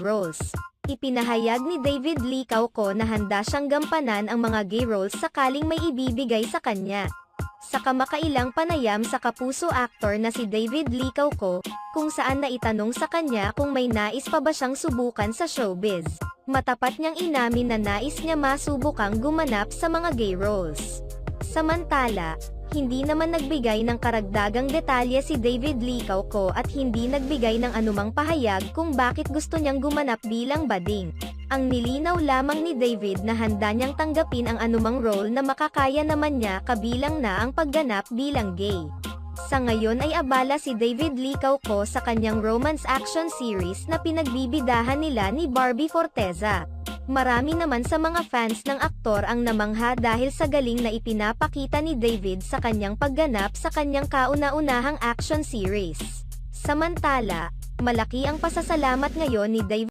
roles. Ipinahayag ni David Lee Cauco na handa siyang gampanan ang mga gay roles sakaling may ibibigay sa kanya. Sa kamakailang panayam sa kapuso actor na si David Lee Cauco, kung saan naitanong sa kanya kung may nais pa ba siyang subukan sa showbiz. Matapat niyang inamin na nais niya masubukang gumanap sa mga gay roles. Samantala, hindi naman nagbigay ng karagdagang detalye si David Lee Cauco at hindi nagbigay ng anumang pahayag kung bakit gusto niyang gumanap bilang bading. Ang nilinaw lamang ni David na handa niyang tanggapin ang anumang role na makakaya naman niya kabilang na ang pagganap bilang gay. Sa ngayon ay abala si David Lee Cauco sa kanyang romance action series na pinagbibidahan nila ni Barbie Forteza. Marami naman sa mga fans ng aktor ang namangha dahil sa galing na ipinapakita ni David sa kanyang pagganap sa kanyang kauna-unahang action series. Samantala, malaki ang pasasalamat ngayon ni David